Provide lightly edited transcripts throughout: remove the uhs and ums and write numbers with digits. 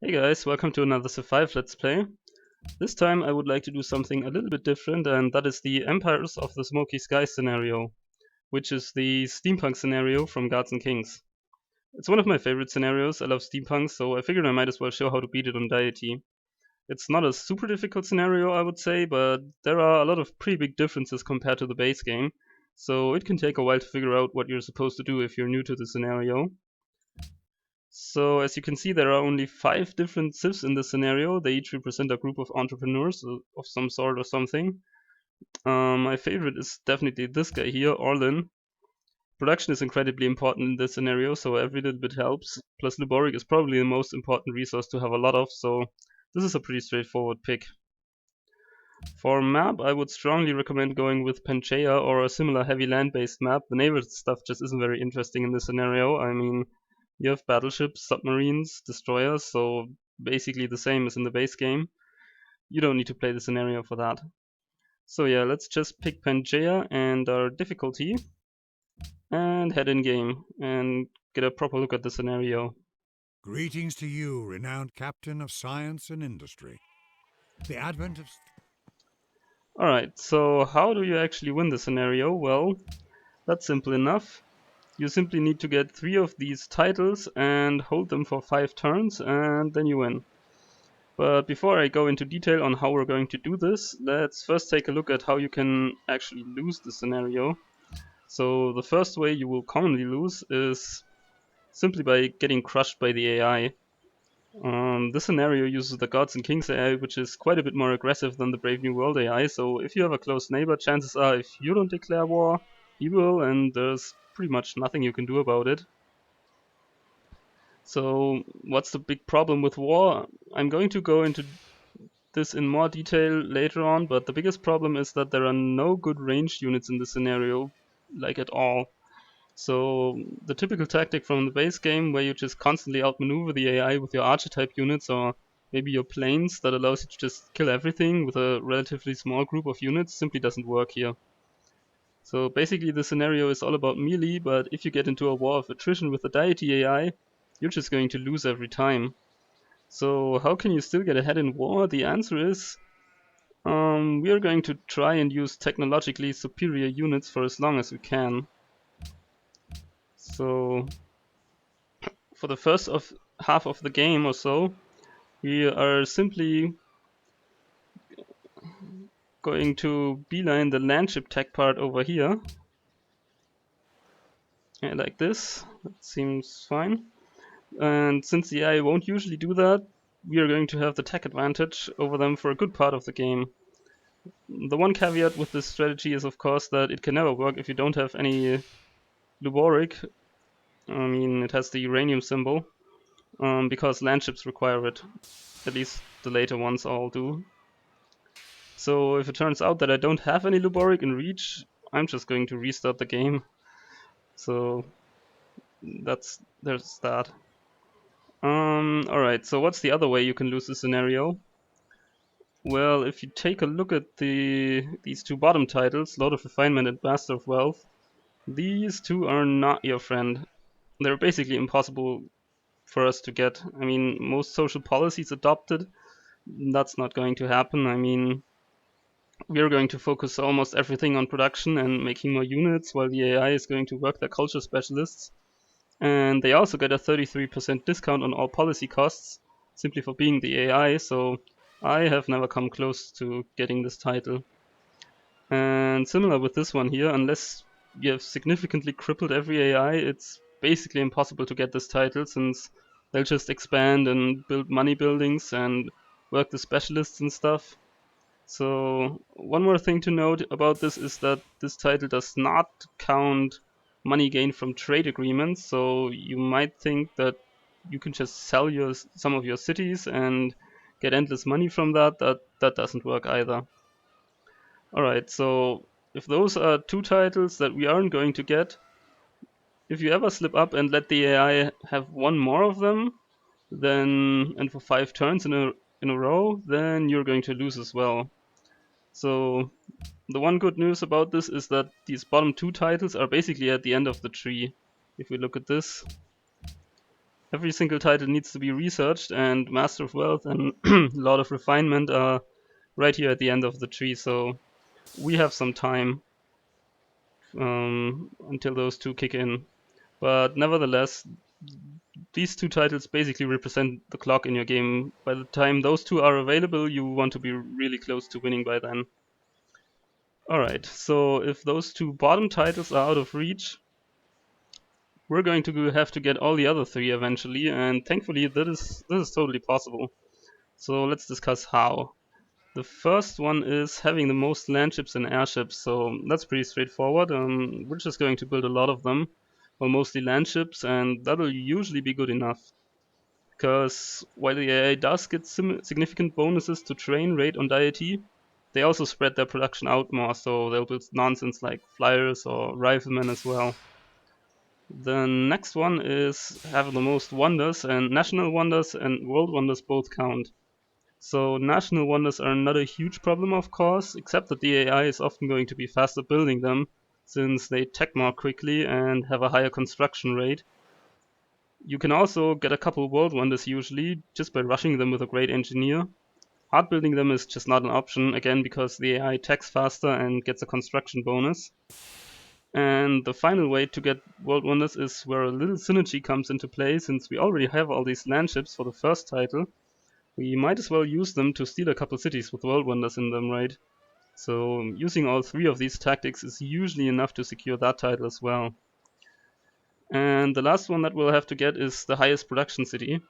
Hey guys, welcome to another Survive Let's Play. This time I would like to do something a little bit different, and that is the Empires of the Smoky Sky scenario, which is the steampunk scenario from Gods and Kings. It's one of my favorite scenarios. I love steampunk, so I figured I might as well show how to beat it on Deity. It's not a super difficult scenario, I would say, but there are a lot of pretty big differences compared to the base game, so it can take a while to figure out what you're supposed to do if you're new to the scenario. So as you can see, there are only 5 different civs in this scenario. They each represent a group of entrepreneurs of some sort or something. My favorite is definitely this guy here, Orlin. Production is incredibly important in this scenario, so every little bit helps. Plus Luboric is probably the most important resource to have a lot of, so this is a pretty straightforward pick. For map, I would strongly recommend going with Pangaea or a similar heavy land-based map. The naval stuff just isn't very interesting in this scenario. I mean, you have battleships, submarines, destroyers, so basically the same as in the base game. You don't need to play the scenario for that. So yeah, let's just pick Pangaea and our difficulty and head in game and get a proper look at the scenario. Greetings to you, renowned captain of science and industry. The advent of... Alright, so how do you actually win the scenario? Well, that's simple enough. You simply need to get 3 of these titles and hold them for 5 turns, and then you win. But before I go into detail on how we're going to do this, let's first take a look at how you can actually lose the scenario. So the first way you will commonly lose is simply by getting crushed by the AI. This scenario uses the Gods and Kings AI, which is quite a bit more aggressive than the Brave New World AI, so if you have a close neighbor, chances are if you don't declare war, he will, and there's pretty much nothing you can do about it. So what's the big problem with war? I'm going to go into this in more detail later on, but the biggest problem is that there are no good ranged units in this scenario, like at all. So the typical tactic from the base game, where you just constantly outmaneuver the AI with your archer type units or maybe your planes that allows you to just kill everything with a relatively small group of units, simply doesn't work here. So basically the scenario is all about melee, but if you get into a war of attrition with the Deity AI, you're just going to lose every time. So how can you still get ahead in war? The answer is we are going to try and use technologically superior units for as long as we can. So for the first half of the game or so, we are simply going to beeline the landship tech part over here. Yeah, like this. That seems fine. And since the AI won't usually do that, we are going to have the tech advantage over them for a good part of the game. The one caveat with this strategy is of course that it can never work if you don't have any Luboric. I mean, it has the uranium symbol, because landships require it. At least the later ones all do. So if it turns out that I don't have any Luboric in reach, I'm just going to restart the game. So there's that. Alright, so what's the other way you can lose the scenario? Well, if you take a look at these 2 bottom titles, Lord of Refinement and Master of Wealth, these 2 are not your friend. They're basically impossible for us to get. I mean, most social policies adopted, that's not going to happen. I mean, we're going to focus almost everything on production and making more units, while the AI is going to work their culture specialists. And they also get a 33% discount on all policy costs, simply for being the AI, so I have never come close to getting this title. And similar with this one here, unless you have significantly crippled every AI, it's basically impossible to get this title, since they'll just expand and build money buildings and work the specialists and stuff. So one more thing to note about this is that this title does not count money gained from trade agreements, so you might think that you can just sell some of your cities and get endless money from that. That doesn't work either. Alright, so if those are 2 titles that we aren't going to get, if you ever slip up and let the AI have one more of them, then and for 5 turns in a row, then you're going to lose as well. So the one good news about this is that these bottom 2 titles are basically at the end of the tree. If we look at this, every single title needs to be researched, and Master of Wealth and Lord of Refinement are right here at the end of the tree, so we have some time until those two kick in. But nevertheless, these two titles basically represent the clock in your game. By the time those two are available, you want to be really close to winning by then. Alright, so if those two bottom titles are out of reach, we're going to have to get all the other three eventually, and thankfully this is totally possible. So let's discuss how. The first one is having the most landships and airships, so that's pretty straightforward. We're just going to build a lot of them, well, mostly landships, and that'll usually be good enough. Because while the AI does get significant bonuses to train rate on Deity, they also spread their production out more, so they'll build nonsense like flyers or riflemen as well. The next one is have the most wonders, and national wonders and world wonders both count. So national wonders are not a huge problem, of course, except that the AI is often going to be faster building them, since they tech more quickly and have a higher construction rate. You can also get a couple world wonders usually, just by rushing them with a great engineer. Hard building them is just not an option, again because the AI techs faster and gets a construction bonus. And the final way to get world wonders is where a little synergy comes into play, since we already have all these landships for the first title. We might as well use them to steal a couple cities with world wonders in them, right? So using all three of these tactics is usually enough to secure that title as well. And the last one that we'll have to get is the highest production city.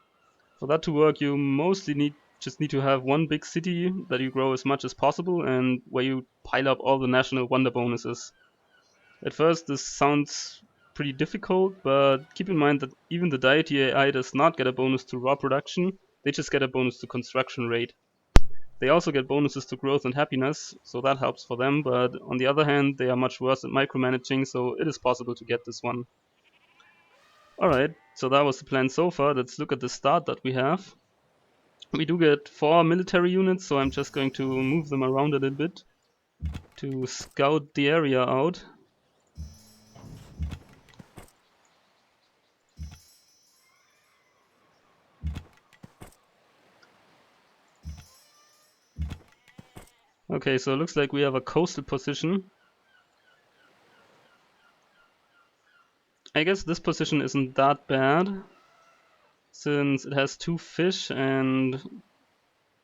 For that to work, you mostly just need to have one big city that you grow as much as possible and where you pile up all the national wonder bonuses. At first this sounds pretty difficult, but keep in mind that even the Deity AI does not get a bonus to raw production, they just get a bonus to construction rate. They also get bonuses to growth and happiness, so that helps for them, but on the other hand, they are much worse at micromanaging, so it is possible to get this one. Alright, so that was the plan so far. Let's look at the start that we have. We do get 4 military units, so I'm just going to move them around a little bit to scout the area out. Okay, so it looks like we have a coastal position. I guess this position isn't that bad, since it has 2 fish and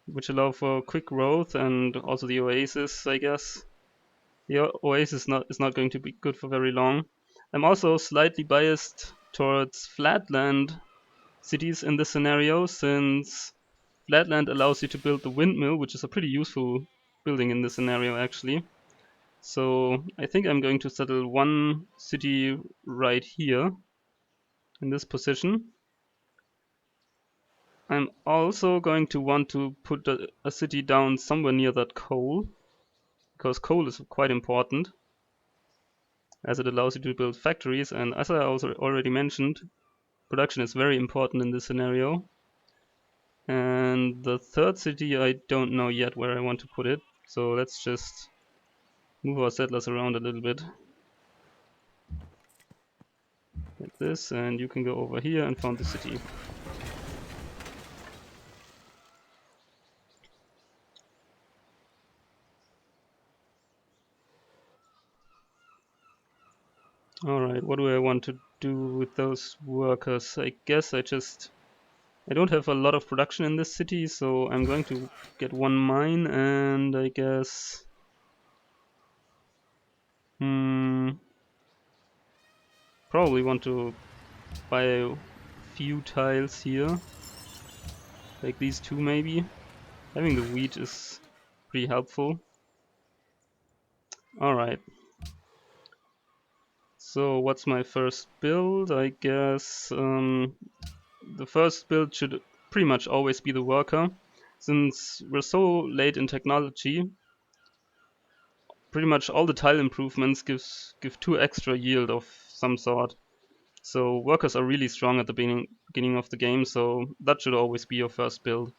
which allow for quick growth, and also the oasis, I guess. The oasis is not going to be good for very long. I'm also slightly biased towards flatland cities in this scenario, since flatland allows you to build the windmill, which is a pretty useful building in this scenario actually. So I think I'm going to settle one city right here in this position. I'm also going to want to put a city down somewhere near that coal, because coal is quite important, as it allows you to build factories, and as I also already mentioned, production is very important in this scenario. And the third city, I don't know yet where I want to put it, so let's just move our settlers around a little bit. Like this, and you can go over here and found the city. Alright, what do I want to do with those workers? I guess I don't have a lot of production in this city, so I'm going to get one mine, and I guess probably want to buy a few tiles here, like these two maybe. Having the wheat is pretty helpful. Alright, so what's my first build? I guess the first build should pretty much always be the worker. Since we're so late in technology, pretty much all the tile improvements give 2 extra yield of some sort. So workers are really strong at the beginning of the game, so that should always be your first build.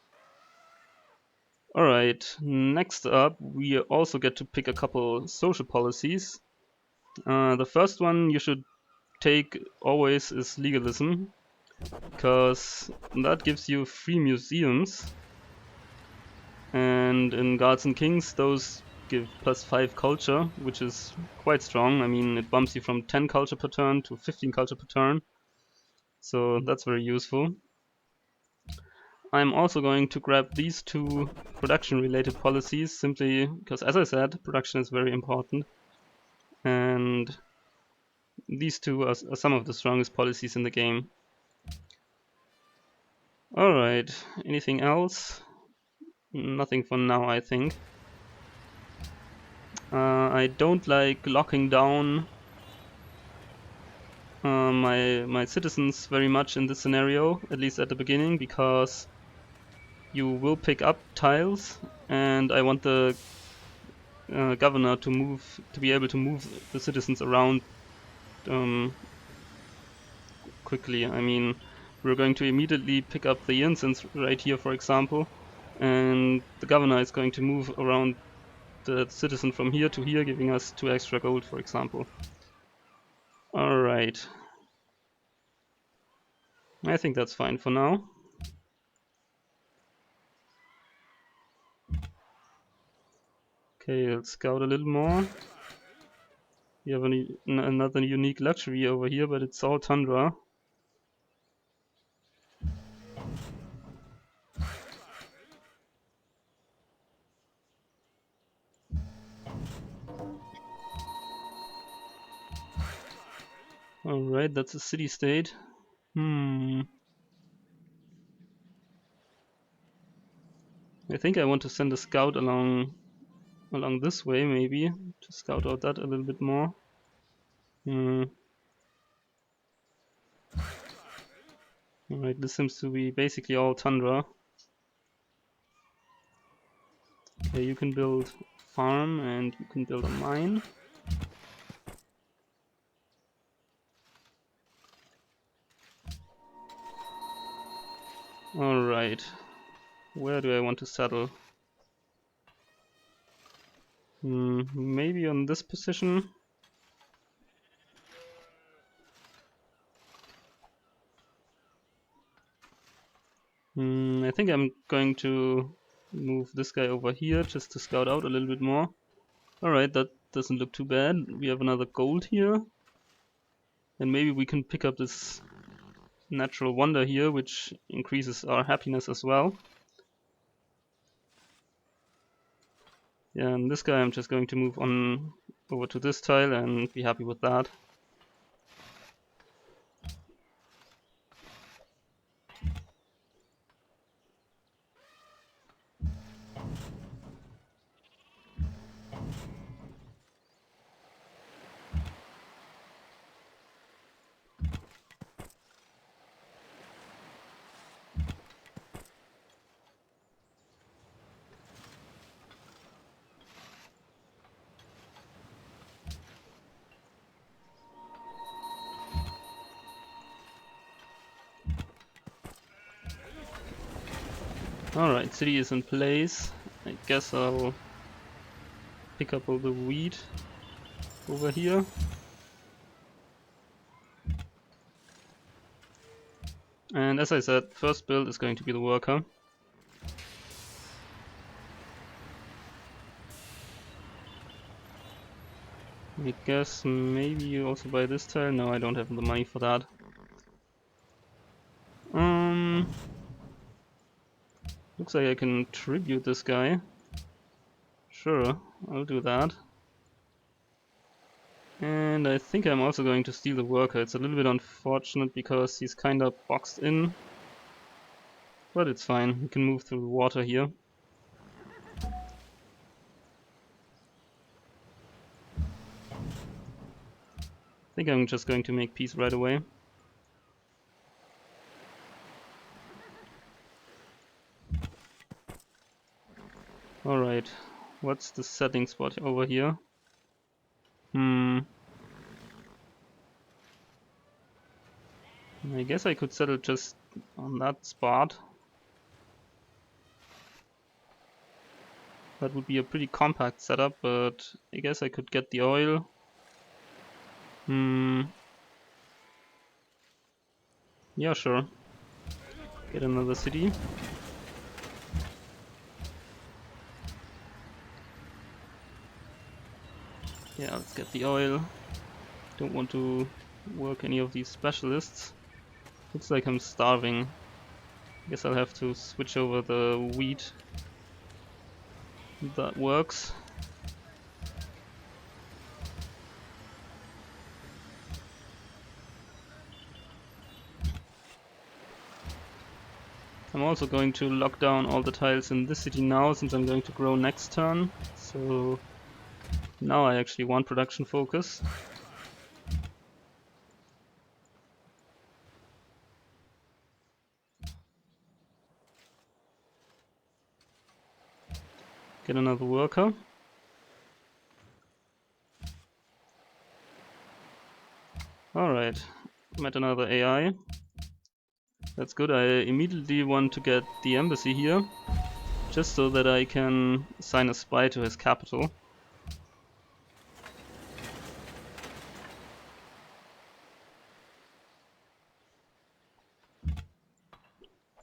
Alright, next up we also get to pick a couple social policies. The first one you should take always is legalism. because that gives you free museums, and in Gods and Kings those give +5 culture, which is quite strong. I mean, it bumps you from 10 culture per turn to 15 culture per turn, so that's very useful. I'm also going to grab these two production related policies, simply because, as I said, production is very important, and these two are some of the strongest policies in the game. Alright, anything else? Nothing for now, I think. I don't like locking down my citizens very much in this scenario, at least at the beginning, because you will pick up tiles, and I want the governor to be able to move the citizens around quickly. I mean, we're going to immediately pick up the incense right here, for example, and the governor is going to move around the citizen from here to here, giving us 2 extra gold, for example. Alright. I think that's fine for now. Okay, let's scout a little more. We have another unique luxury over here, but it's all tundra. Alright, that's a city-state. I think I want to send a scout along this way, maybe, to scout out that a little bit more. Alright, this seems to be basically all tundra. Okay, you can build a farm and you can build a mine. Alright, where do I want to settle? Maybe on this position. I think I'm going to move this guy over here just to scout out a little bit more. Alright, that doesn't look too bad. We have another gold here. And maybe we can pick up this natural wonder here, which increases our happiness as well. Yeah, and this guy I'm just going to move on over to this tile and be happy with that. Alright, city is in place. I guess I'll pick up all the wheat over here. And as I said, first build is going to be the worker. I guess maybe also buy this tile. No, I don't have the money for that. Looks like I can tribute this guy. Sure, I'll do that. And I think I'm also going to steal the worker. It's a little bit unfortunate because he's kinda boxed in. But it's fine, we can move through the water here. I think I'm just going to make peace right away. Alright, what's the setting spot over here? I guess I could settle just on that spot. That would be a pretty compact setup, but I guess I could get the oil. Yeah, Yeah, sure. Get another city. Yeah, let's get the oil. Don't want to work any of these specialists. Looks like I'm starving. Guess I'll have to switch over the wheat. That works. I'm also going to lock down all the tiles in this city now, since I'm going to grow next turn. So now I actually want production focus. Get another worker. Alright, met another AI. That's good. I immediately want to get the embassy here, just so that I can assign a spy to his capital.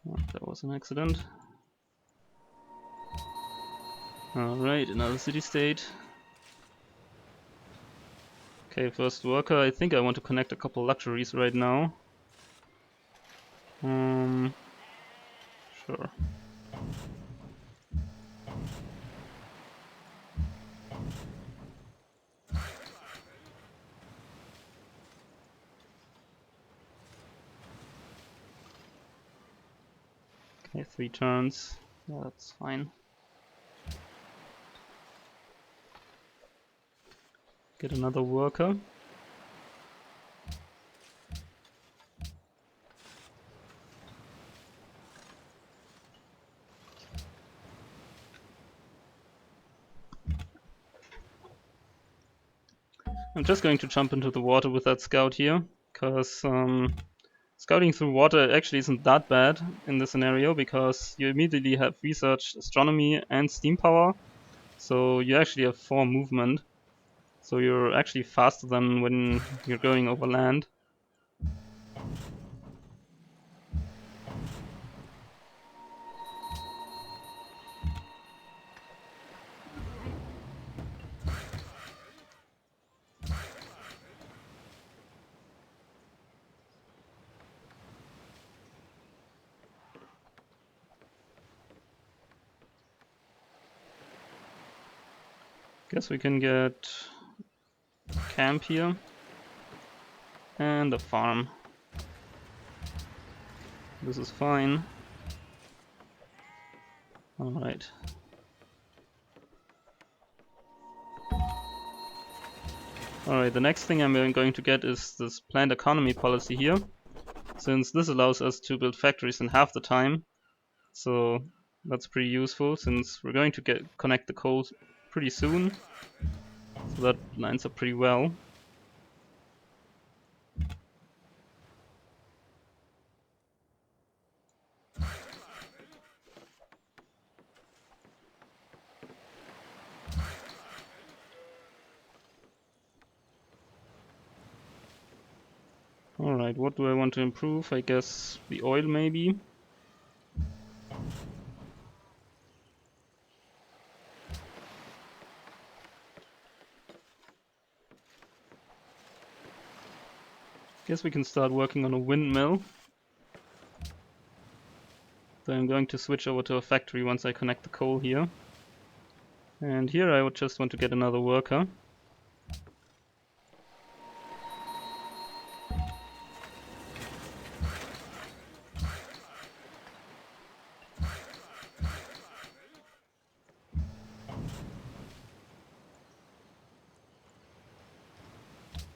Oh, that was an accident. Alright, another city-state. Okay, first worker. I think I want to connect a couple luxuries right now. Sure. Okay, 3 turns. Yeah, that's fine. Get another worker. I'm just going to jump into the water with that scout here, because scouting through water actually isn't that bad in this scenario, because you immediately have research, astronomy, and steam power. So you actually have 4 movement. So you're actually faster than when you're going over land. Guess we can get camp here and a farm. This is fine. Alright. Alright, the next thing I'm going to get is this planned economy policy here, since this allows us to build factories in half the time. So that's pretty useful, since we're going to connect the coal pretty soon. So that lines up pretty well. Alright, what do I want to improve? I guess the oil maybe. Guess we can start working on a windmill. Then I'm going to switch over to a factory once I connect the coal here. And here I would just want to get another worker.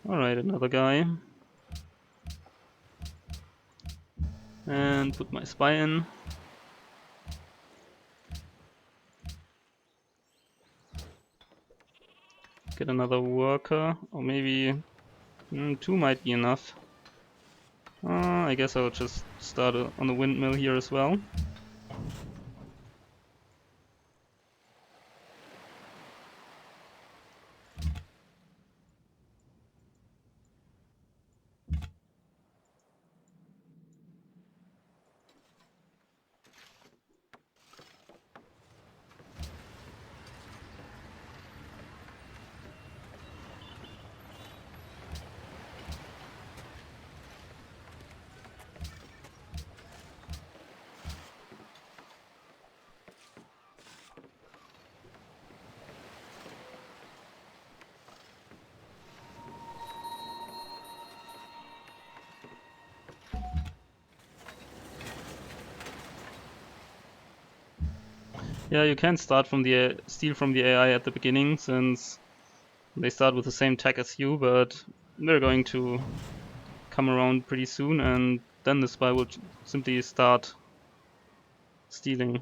Alright, another guy. And put my spy in. Get another worker, or maybe 2 might be enough. I guess I'll just start on the windmill here as well. Yeah, you can't start from the steal from the AI at the beginning, since they start with the same tech as you, but they're going to come around pretty soon, and then the spy will simply start stealing.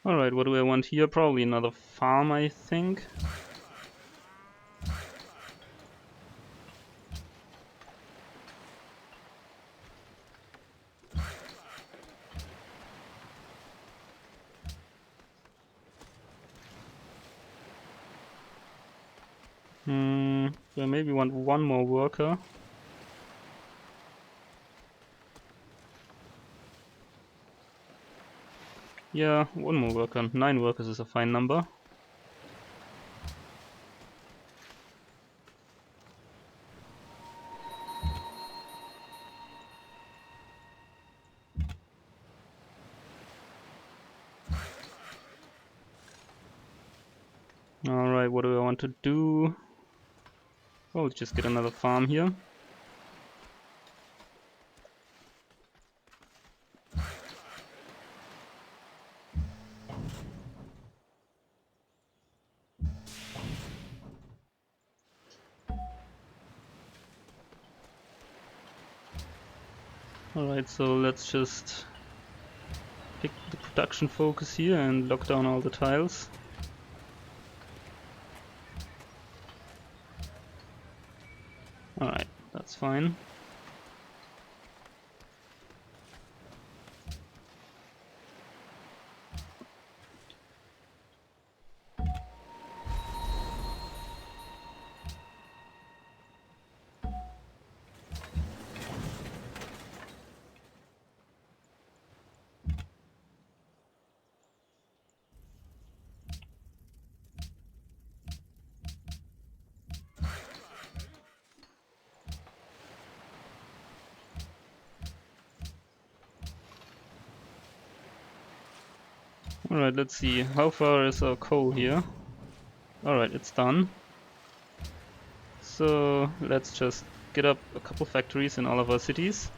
Alright, what do I want here? Probably another farm, I think. So I maybe want one more worker. Yeah, one more worker. 9 workers is a fine number. Alright, what do I want to do? Oh, let's just get another farm here. Alright, so let's just pick the production focus here and lock down all the tiles. Alright, that's fine. Alright, let's see. How far is our coal here? Alright, it's done. So let's just get up a couple factories in all of our cities.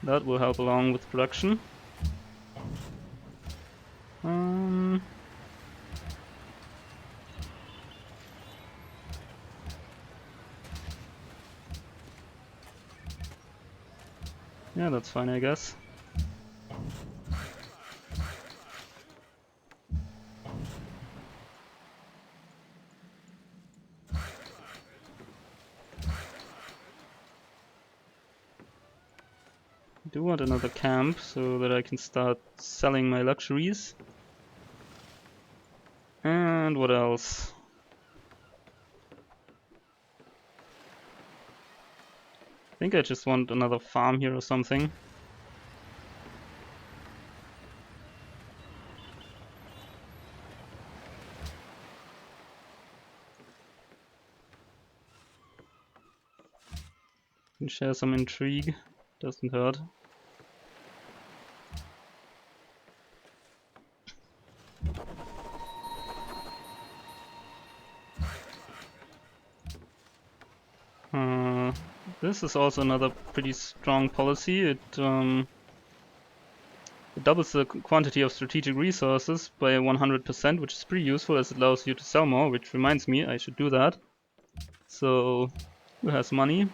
That will help along with production. Yeah, that's fine, I guess. I do want another camp so that I can start selling my luxuries. And what else? I think I just want another farm here or something. Can share some intrigue. Doesn't hurt. This is also another pretty strong policy. It doubles the quantity of strategic resources by 100%, which is pretty useful as it allows you to sell more, which reminds me, I should do that. So, who has money?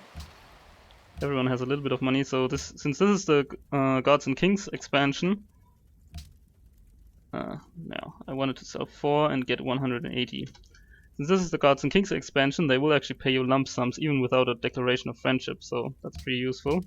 Everyone has a little bit of money, so since this is the Gods and Kings expansion, now I wanted to sell 4 and get 180. Since this is the Gods and Kings expansion, they will actually pay you lump sums even without a declaration of friendship, so that's pretty useful.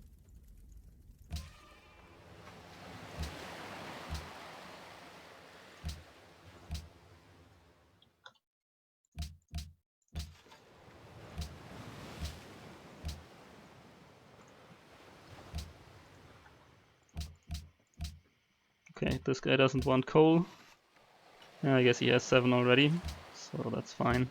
Okay, this guy doesn't want coal. I guess he has 7 already, so that's fine.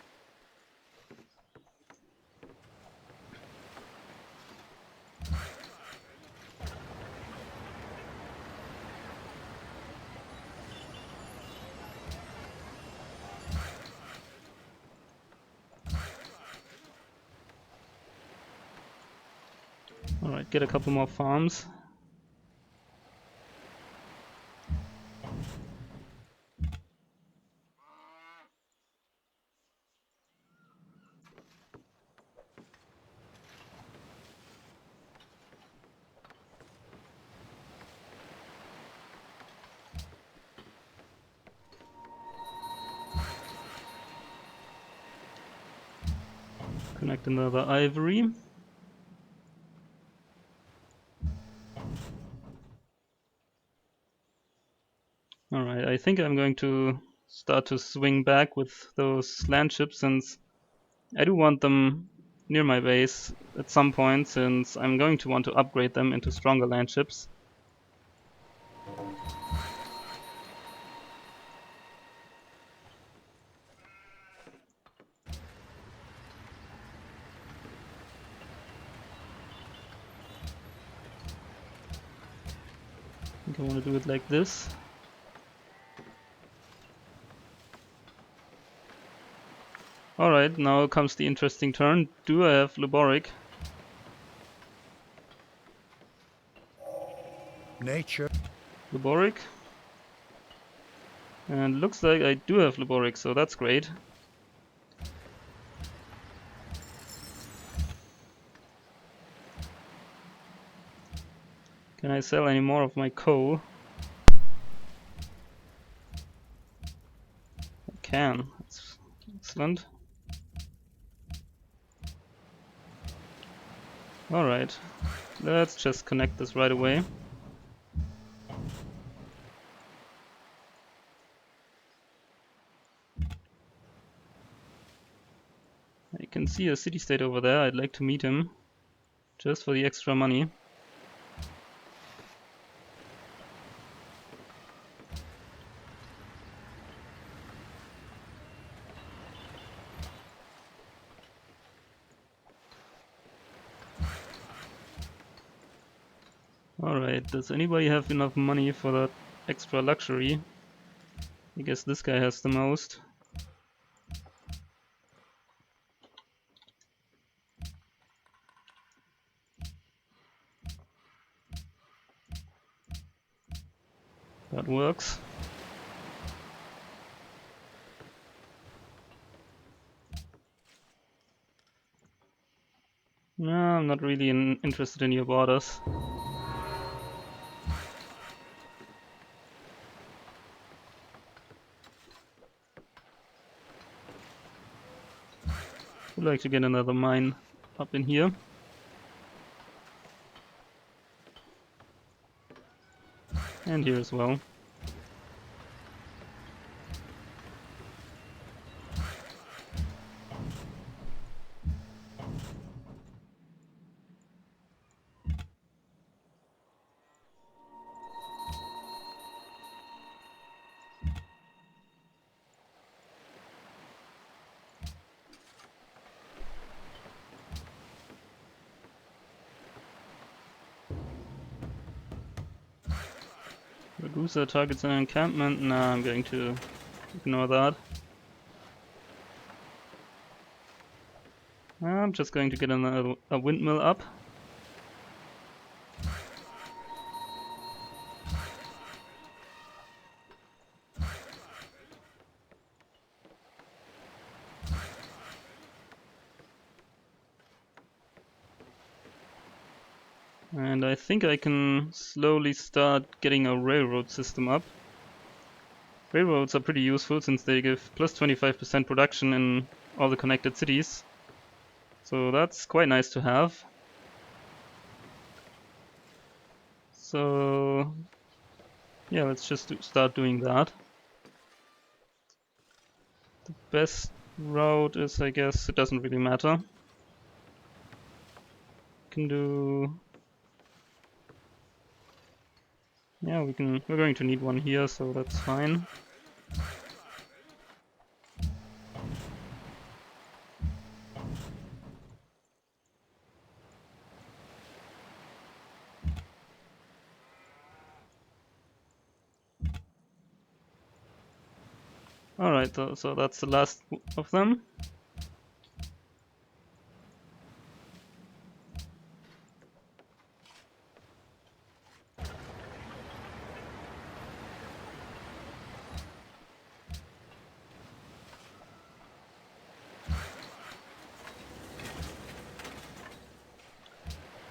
Alright, get a couple more farms. Connect another ivory. Alright, I think I'm going to start to swing back with those land ships, since I do want them near my base at some point, since I'm going to want to upgrade them into stronger land ships. I think I want to do it like this. Alright, now comes the interesting turn. Do I have Luboric? Nature. Luboric? And looks like I do have Luboric, so that's great. Can I sell any more of my coal? I can. That's excellent. Alright, let's just connect this right away. I can see a city-state over there. I'd like to meet him, just for the extra money. Alright, does anybody have enough money for that extra luxury? I guess this guy has the most. That works. No, I'm not really interested in your borders. Would like to get another mine up in here. And here as well. Ragusa targets an encampment. Nah, I'm going to ignore that. I'm just going to get a windmill up. And I think I can slowly start getting a railroad system up. Railroads are pretty useful since they give plus 25% production in all the connected cities. So that's quite nice to have. So yeah, let's just start doing that. The best route is, I guess, it doesn't really matter. Can do Yeah, we're going to need one here, so that's fine. Alright, so that's the last of them.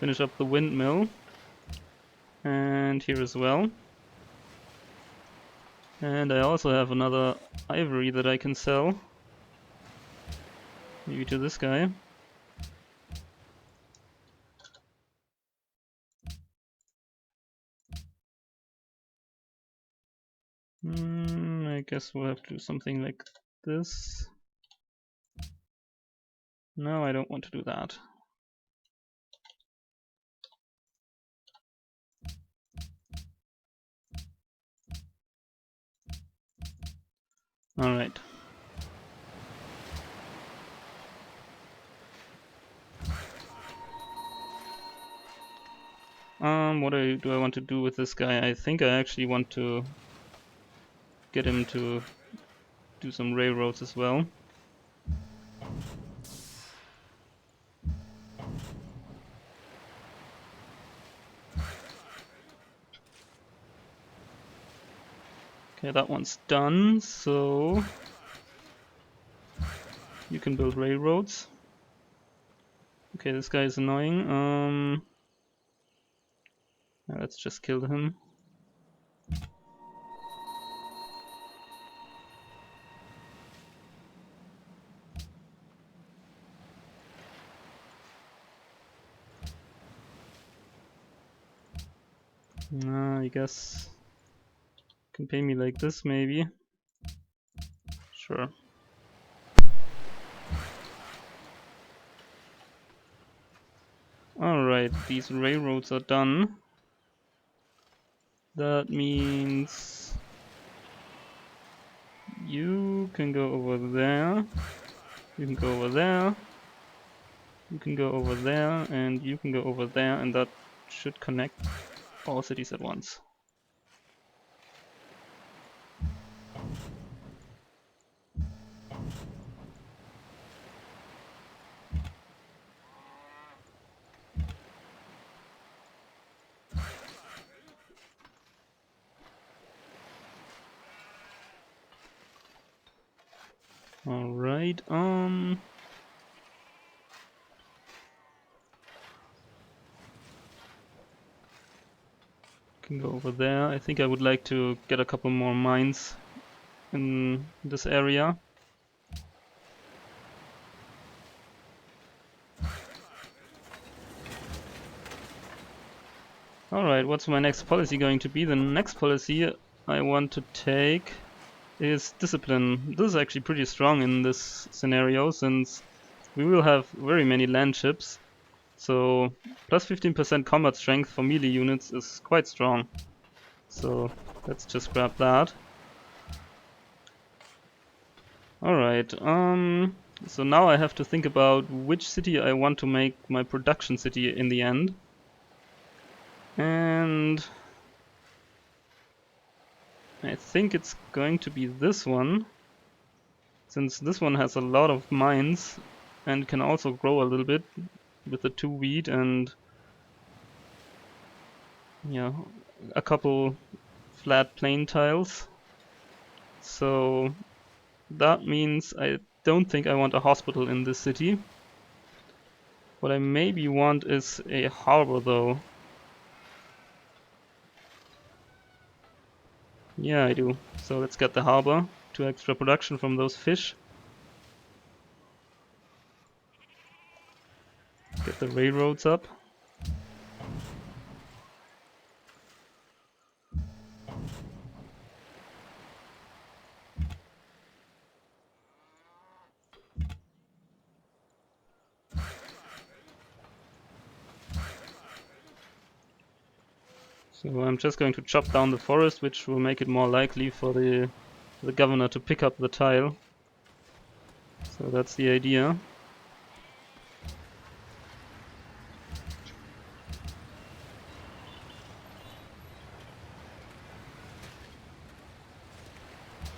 Finish up the windmill. And here as well. And I also have another ivory that I can sell. Maybe to this guy. I guess we'll have to do something like this. No, I don't want to do that. Alright. What do I want to do with this guy? I think I actually want to get him to do some railroads as well. Okay, that one's done, so you can build railroads. Okay, this guy is annoying. Let's just kill him. I guess can pay me like this, maybe. Sure. Alright, these railroads are done. That means you can go over there, you can go over there, you can go over there, and you can go over there, and that should connect all cities at once. Alright, can go over there. I think I would like to get a couple more mines in this area. Alright, what's my next policy going to be? The next policy I want to take is discipline. This is actually pretty strong in this scenario, since we will have very many land ships. So plus 15% combat strength for melee units is quite strong. So let's just grab that. Alright, so now I have to think about which city I want to make my production city in the end. And I think it's going to be this one, since this one has a lot of mines and can also grow a little bit with the 2 wheat and yeah, a couple flat plain tiles. So that means I don't think I want a hospital in this city. What I maybe want is a harbor though. Yeah, I do. So let's get the harbor. 2 extra production from those fish. Get the railroads up. So I'm just going to chop down the forest, which will make it more likely for the governor to pick up the tile. So that's the idea.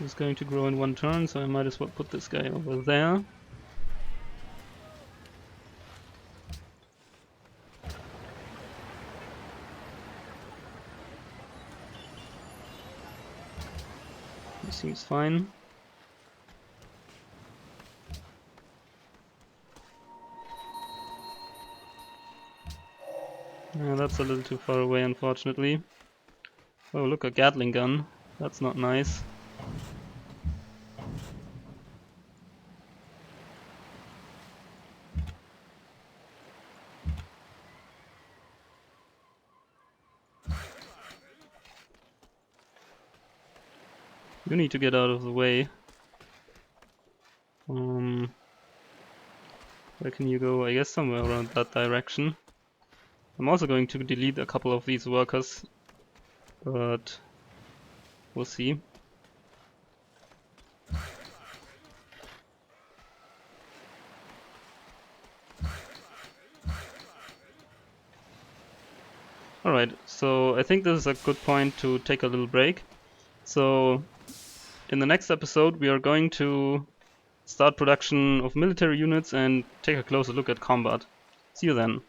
It's going to grow in one turn, so I might as well put this guy over there. This seems fine. Yeah, that's a little too far away, unfortunately. Oh, look, a Gatling gun. That's not nice. You need to get out of the way. Where can you go? I guess somewhere around that direction. I'm also going to delete a couple of these workers, but we'll see. Alright, so I think this is a good point to take a little break. So in the next episode we are going to start production of military units and take a closer look at combat. See you then.